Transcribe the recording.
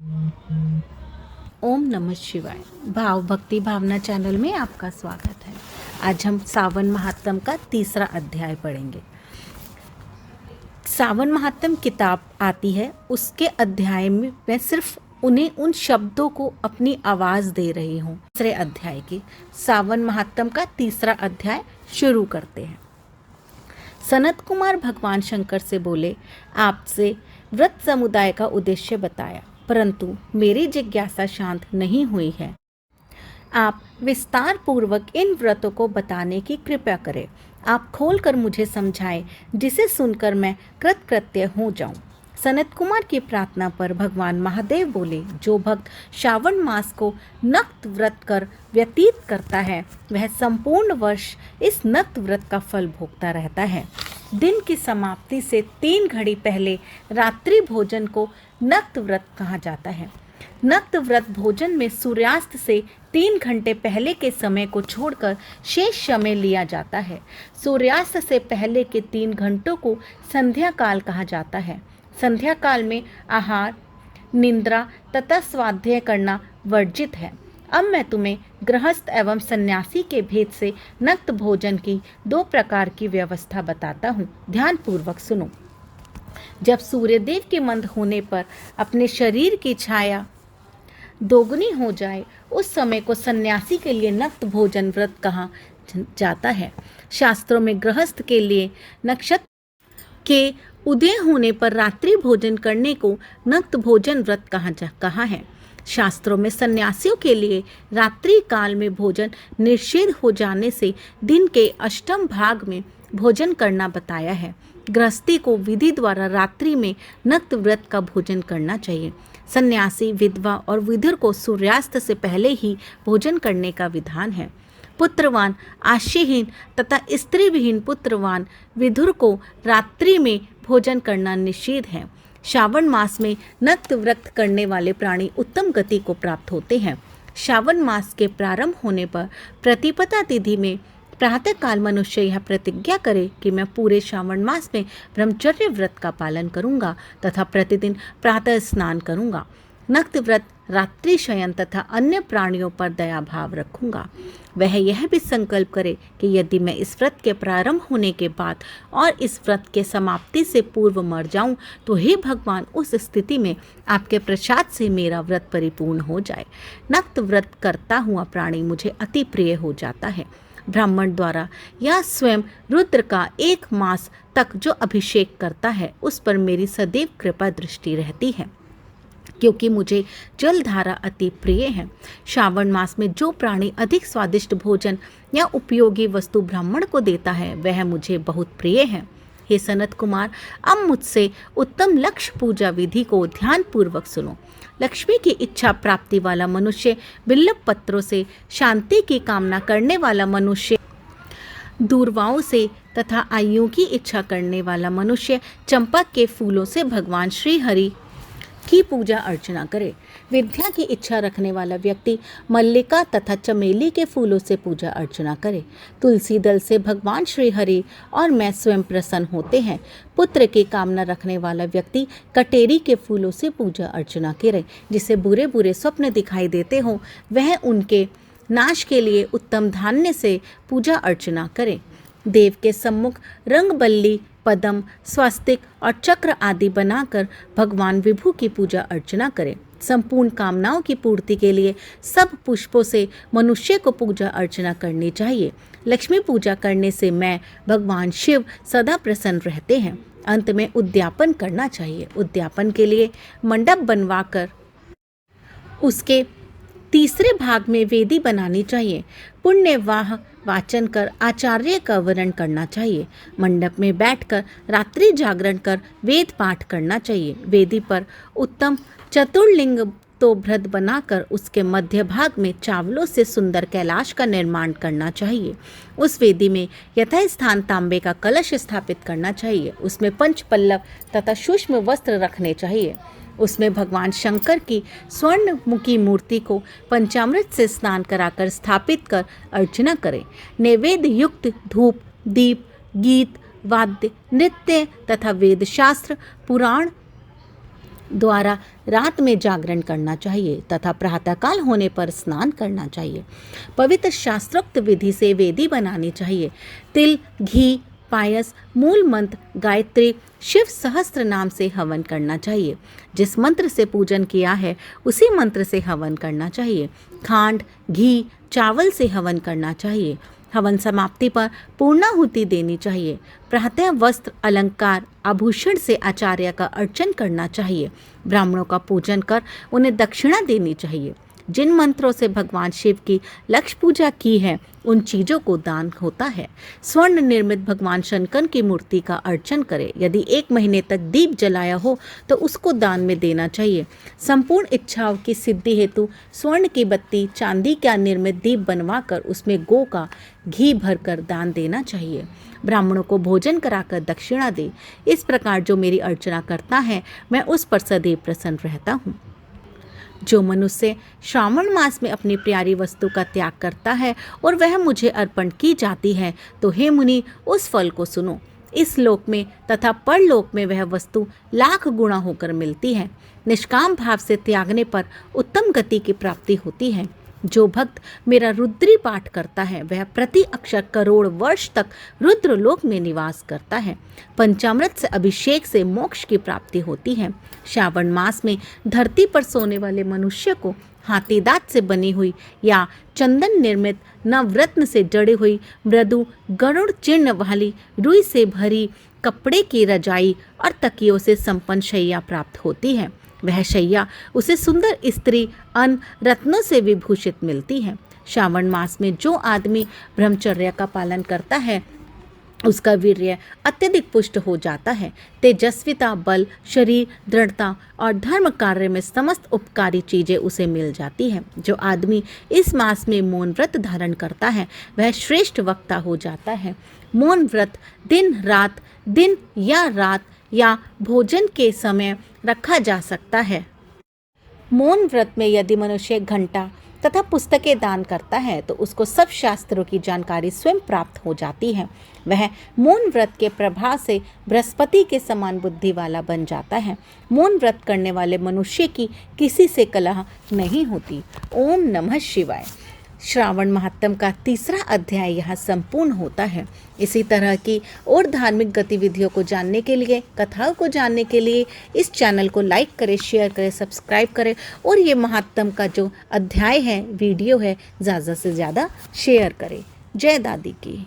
ओम नमः शिवाय। भाव भक्ति भावना चैनल में आपका स्वागत है। आज हम सावन महात्म का तीसरा अध्याय पढ़ेंगे। सावन महात्म किताब आती है, उसके अध्याय में मैं सिर्फ उन्हें उन शब्दों को अपनी आवाज दे रही हूँ। तीसरे अध्याय की सावन महात्म का तीसरा अध्याय शुरू करते हैं। सनत कुमार भगवान शंकर से बोले, आपसे व्रत समुदाय का उद्देश्य बताया, परंतु मेरी जिज्ञासा शांत नहीं हुई है। आप विस्तार पूर्वक इन व्रतों को बताने की कृपया करें। आप खोलकर मुझे समझाएं, जिसे सुनकर मैं कृतकृत्य हो जाऊं। सनत कुमार की प्रार्थना पर भगवान महादेव बोले, जो भक्त श्रावण मास को नक्त व्रत कर व्यतीत करता है, वह संपूर्ण वर्ष इस नक्त व्रत का फल भोगता रहता है। दिन की समाप्ति से 3 घड़ी पहले रात्रि भोजन को नक्त व्रत कहा जाता है। नक्त व्रत भोजन में सूर्यास्त से 3 घंटे पहले के समय को छोड़कर शेष समय लिया जाता है। सूर्यास्त से पहले के 3 घंटों को संध्या काल कहा जाता है। संध्या काल में आहार, निद्रा तथा स्वाध्याय करना वर्जित है। अब मैं तुम्हें गृहस्थ एवं सन्यासी के भेद से नक्त भोजन की 2 प्रकार की व्यवस्था बताता हूँ। ध्यान पूर्वक सुनो। जब सूर्यदेव के मंद होने पर अपने शरीर की छाया दोगुनी हो जाए, उस समय को सन्यासी के लिए नक्त भोजन व्रत कहा जाता है। शास्त्रों में गृहस्थ के लिए नक्षत्र के उदय होने पर रात्रि भोजन करने को नक्त भोजन व्रत कहा है। शास्त्रों में सन्यासियों के लिए रात्रि काल में भोजन निषेध हो जाने से दिन के अष्टम भाग में भोजन करना बताया है। गृहस्थी को विधि द्वारा रात्रि में नक्त व्रत का भोजन करना चाहिए। सन्यासी, विधवा और विधुर को सूर्यास्त से पहले ही भोजन करने का विधान है। पुत्रवान, आश्रयहीन तथा स्त्री विहीन पुत्रवान विधुर को रात्रि में भोजन करना निषेध है। श्रावण मास में नक्त व्रत करने वाले प्राणी उत्तम गति को प्राप्त होते हैं। श्रावण मास के प्रारंभ होने पर प्रतिपदा तिथि में प्रातः काल मनुष्य यह प्रतिज्ञा करे कि मैं पूरे श्रावण मास में ब्रह्मचर्य व्रत का पालन करूंगा तथा प्रतिदिन प्रातः स्नान करूंगा। नक्त व्रत, रात्रि शयन तथा अन्य प्राणियों पर दया भाव रखूंगा। वह यह भी संकल्प करे कि यदि मैं इस व्रत के प्रारंभ होने के बाद और इस व्रत के समाप्ति से पूर्व मर जाऊं, तो हे भगवान, उस स्थिति में आपके प्रसाद से मेरा व्रत परिपूर्ण हो जाए। नक्त व्रत करता हुआ प्राणी मुझे अति प्रिय हो जाता है। ब्राह्मण द्वारा या स्वयं रुद्र का 1 मास तक जो अभिषेक करता है, उस पर मेरी सदैव कृपा दृष्टि रहती है, क्योंकि मुझे जलधारा अति प्रिय है। श्रावण मास में जो प्राणी अधिक स्वादिष्ट भोजन या उपयोगी वस्तु ब्राह्मण को देता है, वह मुझे बहुत प्रिय है। हे सनत कुमार, अब मुझसे उत्तम लक्ष्य पूजा विधि को ध्यान पूर्वक सुनो। लक्ष्मी की इच्छा प्राप्ति वाला मनुष्य बिल्व पत्रों से, शांति की कामना करने वाला मनुष्य दूर्वाओं से तथा आयुओं की इच्छा करने वाला मनुष्य चंपक के फूलों से भगवान श्री हरि की पूजा अर्चना करे। विद्या की इच्छा रखने वाला व्यक्ति मल्लिका तथा चमेली के फूलों से पूजा अर्चना करे। तुलसी दल से भगवान श्री हरि और मैं स्वयं प्रसन्न होते हैं। पुत्र की कामना रखने वाला व्यक्ति कटेरी के फूलों से पूजा अर्चना करे। जिसे बुरे बुरे स्वप्न दिखाई देते हो, वह उनके नाश के लिए उत्तम धान्य से पूजा अर्चना करे। देव के सम्मुख रंगबल्ली, पदम, स्वस्तिक और चक्र आदि बनाकर भगवान विभु की पूजा अर्चना करें। संपूर्ण कामनाओं की पूर्ति के लिए सब पुष्पों से मनुष्य को पूजा अर्चना करनी चाहिए। लक्ष्मी पूजा करने से मैं भगवान शिव सदा प्रसन्न रहते हैं। अंत में उद्यापन करना चाहिए। उद्यापन के लिए मंडप बनवाकर उसके तीसरे भाग में वेदी बनानी चाहिए। पुण्यवाह वाचन कर आचार्य का वर्ण करना चाहिए। मंडप में बैठकर रात्रि जागरण कर वेद पाठ करना चाहिए। वेदी पर उत्तम चतुर्लिंग तो भ्रद बनाकर उसके मध्य भाग में चावलों से सुंदर कैलाश का निर्माण करना चाहिए। उस वेदी में यथास्थान तांबे का कलश स्थापित करना चाहिए। उसमें 5 पल्लव तथा सूक्ष्म वस्त्र रखने चाहिए। उसमें भगवान शंकर की स्वर्ण मुखी मूर्ति को पंचामृत से स्नान कराकर स्थापित कर अर्चना करें। नैवेद्य युक्त धूप, दीप, गीत, वाद्य, नृत्य तथा वेद शास्त्र, पुराण द्वारा रात में जागरण करना चाहिए तथा प्रातःकाल होने पर स्नान करना चाहिए। पवित्र शास्त्रोक्त विधि से वेदी बनानी चाहिए। तिल, घी, पायस, मूल मंत्र, गायत्री, शिव सहस्त्र नाम से हवन करना चाहिए। जिस मंत्र से पूजन किया है उसी मंत्र से हवन करना चाहिए। खांड, घी, चावल से हवन करना चाहिए। हवन समाप्ति पर पूर्णाहुति देनी चाहिए। प्रातः वस्त्र, अलंकार, आभूषण से आचार्य का अर्चन करना चाहिए। ब्राह्मणों का पूजन कर उन्हें दक्षिणा देनी चाहिए। जिन मंत्रों से भगवान शिव की लक्ष्य पूजा की है उन चीज़ों को दान होता है। स्वर्ण निर्मित भगवान शंकर की मूर्ति का अर्चन करें। यदि 1 महीने तक दीप जलाया हो तो उसको दान में देना चाहिए। संपूर्ण इच्छाओं की सिद्धि हेतु स्वर्ण की बत्ती, चांदी का निर्मित दीप बनवाकर उसमें गौ का घी भरकर दान देना चाहिए। ब्राह्मणों को भोजन कराकर दक्षिणा दे। इस प्रकार जो मेरी अर्चना करता है मैं उस पर सदैव प्रसन्न रहता हूँ। जो मनुष्य श्रावण मास में अपनी प्यारी वस्तु का त्याग करता है और वह मुझे अर्पण की जाती है तो हे मुनि उस फल को सुनो। इस लोक में तथा परलोक में वह वस्तु लाख गुणा होकर मिलती है। निष्काम भाव से त्यागने पर उत्तम गति की प्राप्ति होती है। जो भक्त मेरा रुद्री पाठ करता है वह प्रति अक्षर करोड़ वर्ष तक रुद्रलोक में निवास करता है। पंचामृत से अभिषेक से मोक्ष की प्राप्ति होती है। श्रावण मास में धरती पर सोने वाले मनुष्य को हाथी दांत से बनी हुई या चंदन निर्मित नवरत्न से जड़ी हुई मृदु गरुड़ चिन्ह वाली रुई से भरी कपड़े की रजाई और तकियों से संपन्न शैया प्राप्त होती है। वह शैया उसे सुंदर स्त्री अन्न रत्नों से विभूषित मिलती है। श्रावण मास में जो आदमी ब्रह्मचर्य का पालन करता है उसका वीर्य अत्यधिक पुष्ट हो जाता है। तेजस्विता, बल, शरीर, दृढ़ता और धर्म कार्य में समस्त उपकारी चीज़ें उसे मिल जाती हैं। जो आदमी इस मास में मौन व्रत धारण करता है वह श्रेष्ठ वक्ता हो जाता है। मौन व्रत दिन या रात या भोजन के समय रखा जा सकता है। मौन व्रत में यदि मनुष्य घंटा तथा पुस्तकें दान करता है तो उसको सब शास्त्रों की जानकारी स्वयं प्राप्त हो जाती है। वह मौन व्रत के प्रभाव से बृहस्पति के समान बुद्धि वाला बन जाता है। मौन व्रत करने वाले मनुष्य की किसी से कलह नहीं होती। ओम नमः शिवाय। श्रावण महात्म का 3रा अध्याय यहाँ संपूर्ण होता है। इसी तरह की और धार्मिक गतिविधियों को जानने के लिए, कथाओं को जानने के लिए इस चैनल को लाइक करें, शेयर करें, सब्सक्राइब करें और ये महात्म का जो अध्याय है, वीडियो है, ज़्यादा से ज़्यादा शेयर करें। जय दादी की।